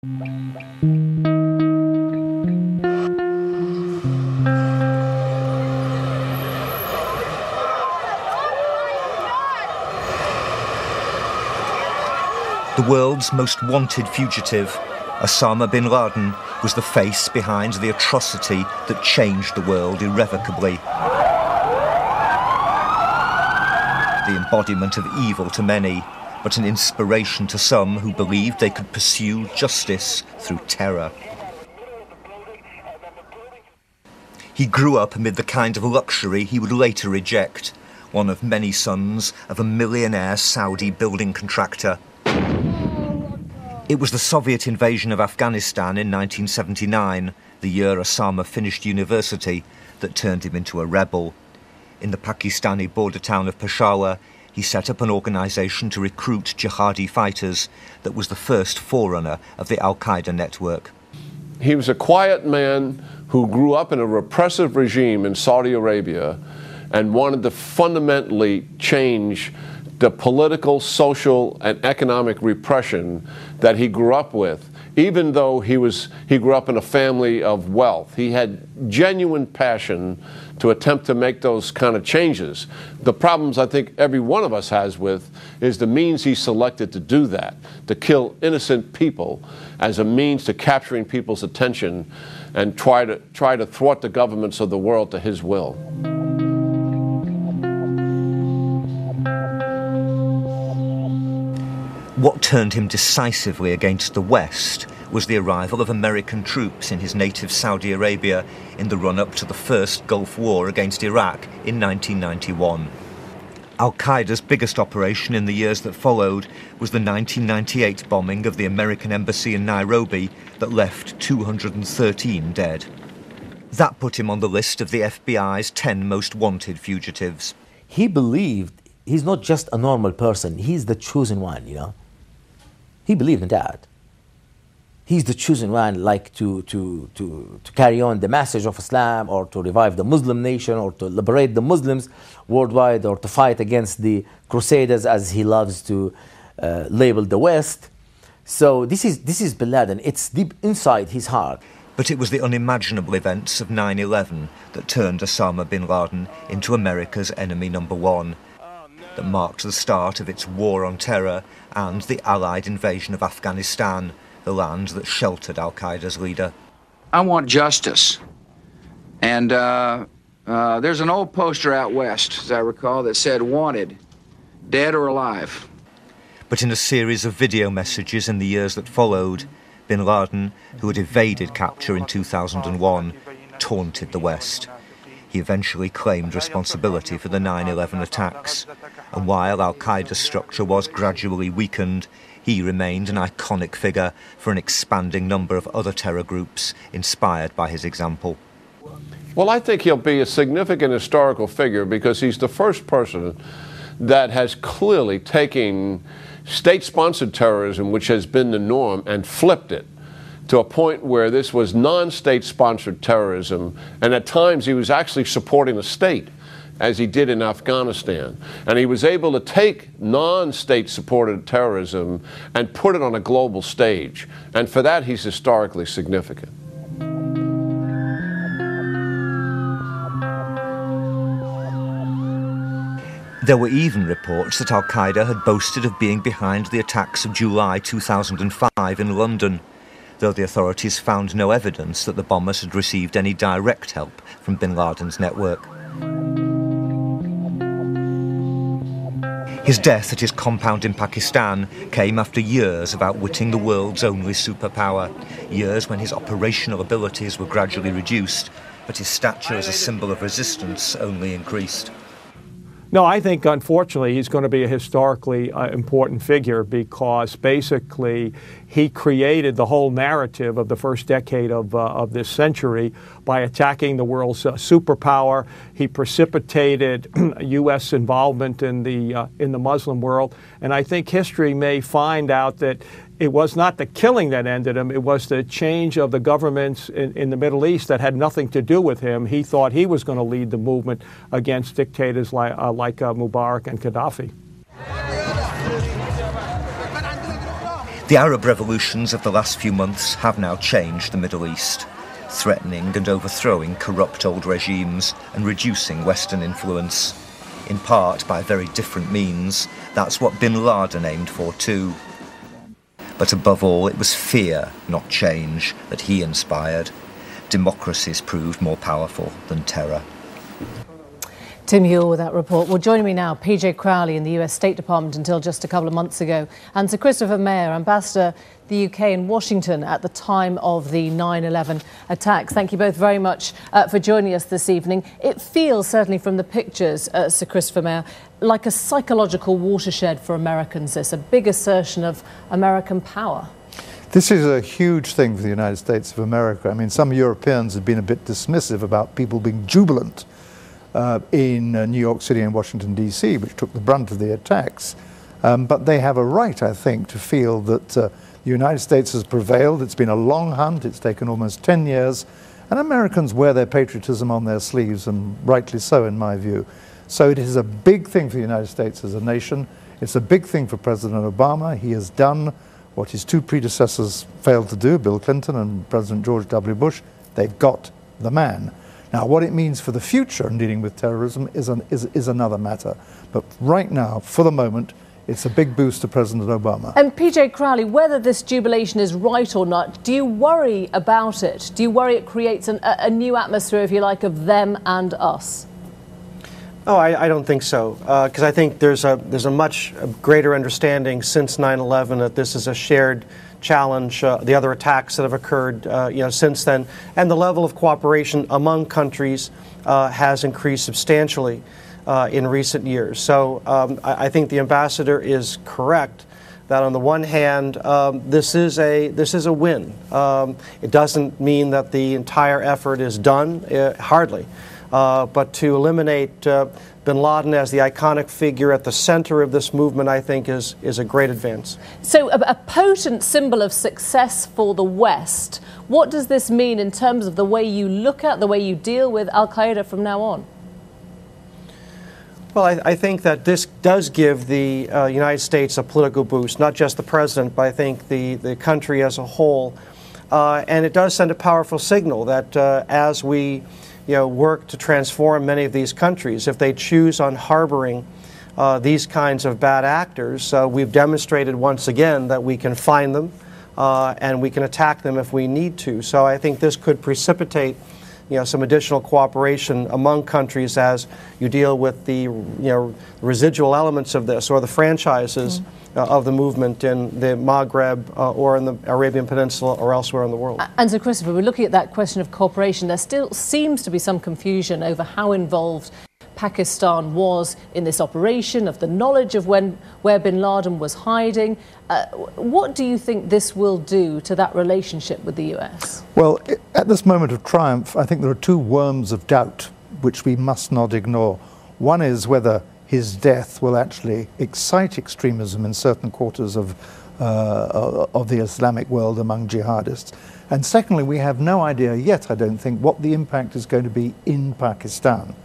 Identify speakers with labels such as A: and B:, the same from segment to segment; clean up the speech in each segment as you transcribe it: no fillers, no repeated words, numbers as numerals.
A: The world's most wanted fugitive, Osama bin Laden, was the face behind the atrocity that changed the world irrevocably. The embodiment of evil to many, but an inspiration to some who believed they could pursue justice through terror. He grew up amid the kind of luxury he would later reject, one of many sons of a millionaire Saudi building contractor. It was the Soviet invasion of Afghanistan in 1979, the year Osama finished university, that turned him into a rebel. In the Pakistani border town of Peshawar, he set up an organisation to recruit jihadi fighters that was the first forerunner of the Al-Qaeda network.
B: He was a quiet man who grew up in a repressive regime in Saudi Arabia and wanted to fundamentally change the political, social, and economic repression that he grew up with. Even though he grew up in a family of wealth, he had genuine passion to attempt to make those kind of changes. The problems I think every one of us has with is the means he selected to do that, to kill innocent people as a means to capturing people's attention and try to thwart the governments of the world to his will.
A: What turned him decisively against the West was the arrival of American troops in his native Saudi Arabia in the run-up to the first Gulf War against Iraq in 1991. Al-Qaeda's biggest operation in the years that followed was the 1998 bombing of the American embassy in Nairobi that left 213 dead. That put him on the list of the FBI's 10 most wanted fugitives.
C: He believed he's not just a normal person, he's the chosen one, you know. He believed in that. He's the chosen one, like to carry on the message of Islam, or to revive the Muslim nation, or to liberate the Muslims worldwide, or to fight against the Crusaders, as he loves to label the West. So this is bin Laden. It's deep inside his heart.
A: But it was the unimaginable events of 9/11 that turned Osama bin Laden into America's enemy number one, that marked the start of its war on terror and the Allied invasion of Afghanistan, the land that sheltered Al-Qaeda's leader.
D: I want justice. And there's an old poster out west, as I recall, that said, "Wanted, dead or alive."
A: But in a series of video messages in the years that followed, bin Laden, who had evaded capture in 2001, taunted the West. He eventually claimed responsibility for the 9/11 attacks, and while Al-Qaeda's structure was gradually weakened, he remained an iconic figure for an expanding number of other terror groups inspired by his example.
B: Well, I think he'll be a significant historical figure because he's the first person that has clearly taken state-sponsored terrorism, which has been the norm, and flipped it to a point where this was non-state-sponsored terrorism, and at times he was actually supporting the state, as he did in Afghanistan. And he was able to take non-state-supported terrorism and put it on a global stage. And for that, he's historically significant.
A: There were even reports that Al-Qaeda had boasted of being behind the attacks of July 2005 in London, though the authorities found no evidence that the bombers had received any direct help from bin Laden's network. His death at his compound in Pakistan came after years of outwitting the world's only superpower, years when his operational abilities were gradually reduced, but his stature as a symbol of resistance only increased.
E: No, I think, unfortunately, he's going to be a historically important figure because basically he created the whole narrative of the first decade of this century by attacking the world's superpower. He precipitated U.S. involvement in the Muslim world, and I think history may find out that it was not the killing that ended him, it was the change of the governments in the Middle East that had nothing to do with him. He thought he was going to lead the movement against dictators like Mubarak and Gaddafi.
A: The Arab revolutions of the last few months have now changed the Middle East, threatening and overthrowing corrupt old regimes and reducing Western influence. In part by very different means. That's what bin Laden aimed for too. But above all, it was fear, not change, that he inspired. Democracies proved more powerful than terror.
F: Tim Ewell with that report. Well, joining me now, PJ Crowley in the US State Department until just a couple of months ago, and Sir Christopher Mayer, Ambassador the UK in Washington at the time of the 9/11 attacks. Thank you both very much for joining us this evening. It feels, certainly from the pictures, Sir Christopher Mayer, like a psychological watershed for Americans, this, a big assertion of American power.
G: This is a huge thing for the United States of America. I mean, some Europeans have been a bit dismissive about people being jubilant in New York City and Washington, D.C., which took the brunt of the attacks. But they have a right, I think, to feel that the United States has prevailed. It's been a long hunt. It's taken almost 10 years. And Americans wear their patriotism on their sleeves, and rightly so, in my view. So it is a big thing for the United States as a nation. It's a big thing for President Obama. He has done what his two predecessors failed to do, Bill Clinton and President George W. Bush. They've got the man. Now, what it means for the future in dealing with terrorism is another matter. But right now, for the moment, it's a big boost to President Obama.
F: And PJ Crowley, whether this jubilation is right or not, do you worry about it? Do you worry it creates a new atmosphere, if you like, of them and us?
H: Oh, I don't think so, because I think there's a much greater understanding since 9/11 that this is a shared challenge, the other attacks that have occurred since then, and the level of cooperation among countries has increased substantially in recent years. So I think the ambassador is correct that on the one hand, this is a win. It doesn't mean that the entire effort is done, hardly. But to eliminate bin Laden as the iconic figure at the center of this movement, I think, is a great advance.
F: So a potent symbol of success for the West. What does this mean in terms of the way you look at, the way you deal with al-Qaeda from now on?
H: Well, I think that this does give the United States a political boost, not just the president, but I think the country as a whole. And it does send a powerful signal that as we work to transform many of these countries, if they choose on harboring these kinds of bad actors, we've demonstrated once again that we can find them and we can attack them if we need to. So I think this could precipitate some additional cooperation among countries as you deal with the residual elements of this, or the franchises of the movement in the Maghreb or in the Arabian Peninsula or elsewhere in the world.
F: And so, Christopher, we're looking at that question of cooperation. There still seems to be some confusion over how involved Pakistan was in this operation, of the knowledge of where bin Laden was hiding. What do you think this will do to that relationship with the US?
G: Well, at this moment of triumph, I think there are two worms of doubt which we must not ignore. One is whether his death will actually excite extremism in certain quarters of the Islamic world among jihadists. And secondly, we have no idea yet, I don't think, what the impact is going to be in Pakistan.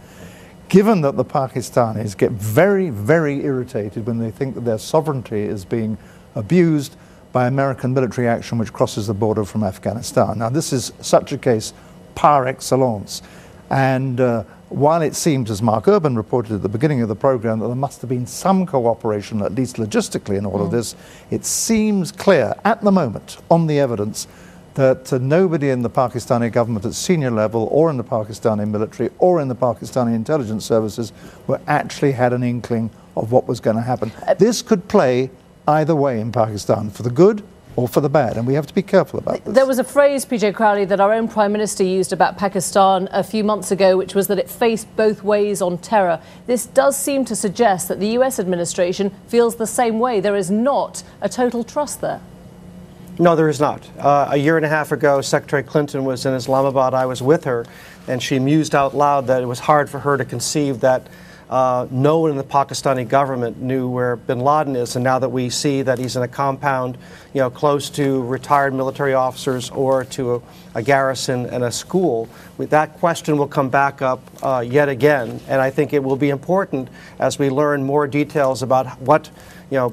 G: Given that the Pakistanis get very, very irritated when they think that their sovereignty is being abused by American military action which crosses the border from Afghanistan. Now, this is such a case par excellence. And while it seems, as Mark Urban reported at the beginning of the program, that there must have been some cooperation, at least logistically, in all of this, it seems clear at the moment, on the evidence, that nobody in the Pakistani government at senior level, or in the Pakistani military, or in the Pakistani intelligence services, were actually had an inkling of what was going to happen. This could play either way in Pakistan, for the good or for the bad, and we have to be careful about this.
F: There was a phrase, PJ Crowley, that our own Prime Minister used about Pakistan a few months ago, which was that it faced both ways on terror. This does seem to suggest that the US administration feels the same way. There is not a total trust there.
H: No, there is not. A year and a half ago, Secretary Clinton was in Islamabad. I was with her, and she mused out loud that it was hard for her to conceive that no one in the Pakistani government knew where bin Laden is. And now that we see that he's in a compound, close to retired military officers or to a garrison and a school, that question will come back up yet again. And I think it will be important as we learn more details about what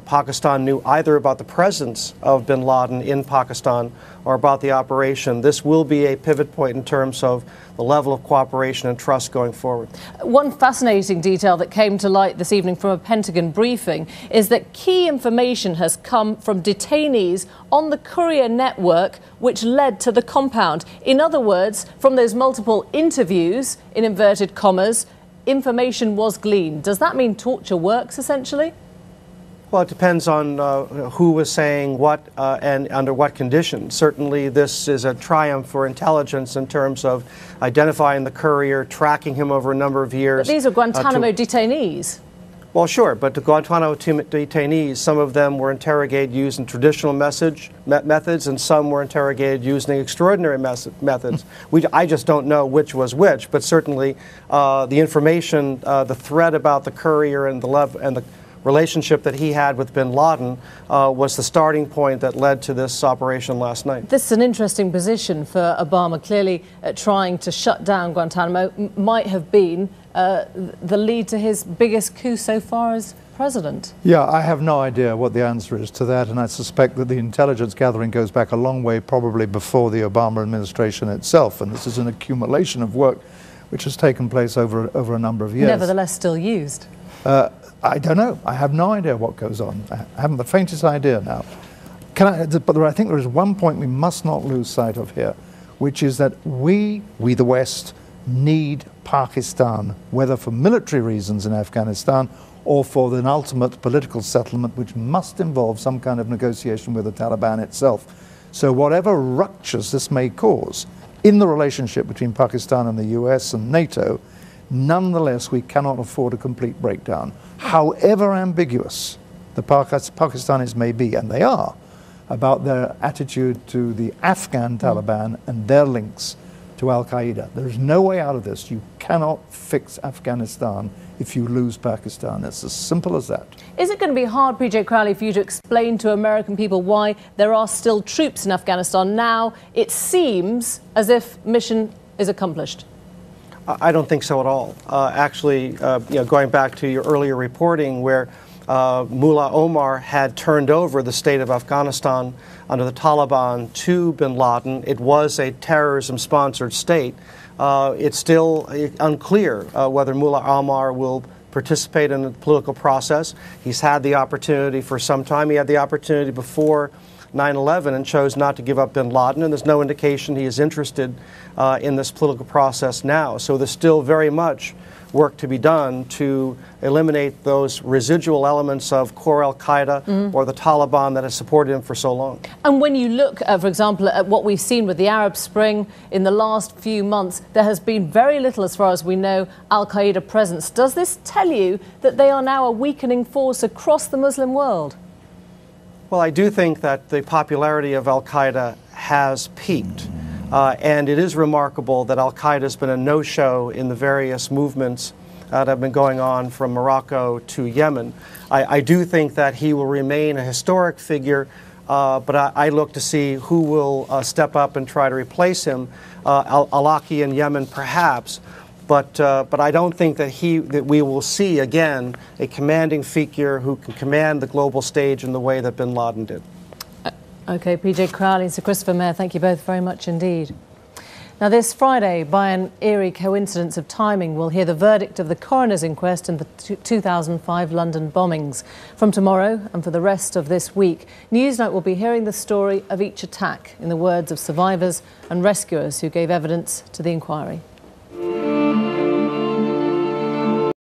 H: Pakistan knew either about the presence of bin Laden in Pakistan or about the operation. This will be a pivot point in terms of the level of cooperation and trust going forward.
F: One fascinating detail that came to light this evening from a Pentagon briefing is that key information has come from detainees on the courier network which led to the compound. In other words, from those multiple interviews, in inverted commas, information was gleaned. Does that mean torture works, essentially?
H: Well, it depends on who was saying what and under what conditions. Certainly, this is a triumph for intelligence in terms of identifying the courier, tracking him over a number of years.
F: But these are Guantanamo detainees.
H: Well, sure, but the Guantanamo detainees, some of them were interrogated using traditional methods, and some were interrogated using extraordinary methods. I just don't know which was which, but certainly the information, the thread about the courier and the relationship that he had with bin Laden was the starting point that led to this operation last night.
F: This is an interesting position for Obama. Clearly, trying to shut down Guantanamo might have been the lead to his biggest coup so far as president.
G: Yeah, I have no idea what the answer is to that, and I suspect that the intelligence gathering goes back a long way, probably before the Obama administration itself, and this is an accumulation of work which has taken place over a number of years.
F: Nevertheless, still used.
G: I don't know. I have no idea what goes on. I haven't the faintest idea now. But I think there is one point we must not lose sight of here, which is that we the West, need Pakistan, whether for military reasons in Afghanistan or for an ultimate political settlement which must involve some kind of negotiation with the Taliban itself. So whatever ruptures this may cause in the relationship between Pakistan and the US and NATO, nonetheless, we cannot afford a complete breakdown. However ambiguous the Pakistanis may be, and they are, about their attitude to the Afghan Taliban and their links to Al-Qaeda. There is no way out of this. You cannot fix Afghanistan if you lose Pakistan. It's as simple as that.
F: Is it going to be hard, PJ Crowley, for you to explain to American people why there are still troops in Afghanistan now? It seems as if mission is accomplished.
H: I don't think so at all. Actually, going back to your earlier reporting where Mullah Omar had turned over the state of Afghanistan under the Taliban to bin Laden, it was a terrorism-sponsored state. It's still unclear whether Mullah Omar will participate in the political process. He's had the opportunity for some time. He had the opportunity before 9/11 and chose not to give up bin Laden, and there's no indication he is interested in this political process now. So there's still very much work to be done to eliminate those residual elements of core Al-Qaeda or the Taliban that has supported him for so long.
F: And when you look, for example, at what we've seen with the Arab Spring in the last few months, there has been very little, as far as we know, Al-Qaeda presence. Does this tell you that they are now a weakening force across the Muslim world?
H: Well, I do think that the popularity of Al-Qaeda has peaked. And it is remarkable that Al-Qaeda has been a no-show in the various movements that have been going on from Morocco to Yemen. I do think that he will remain a historic figure, but I look to see who will step up and try to replace him. Al-Awlaki in Yemen, perhaps. But I don't think that we will see again a commanding figure who can command the global stage in the way that bin Laden did.
F: Okay, PJ Crowley and Sir Christopher Mayer, thank you both very much indeed. Now, this Friday, by an eerie coincidence of timing, we'll hear the verdict of the coroner's inquest in the 2005 London bombings. From tomorrow and for the rest of this week, Newsnight will be hearing the story of each attack in the words of survivors and rescuers who gave evidence to the inquiry.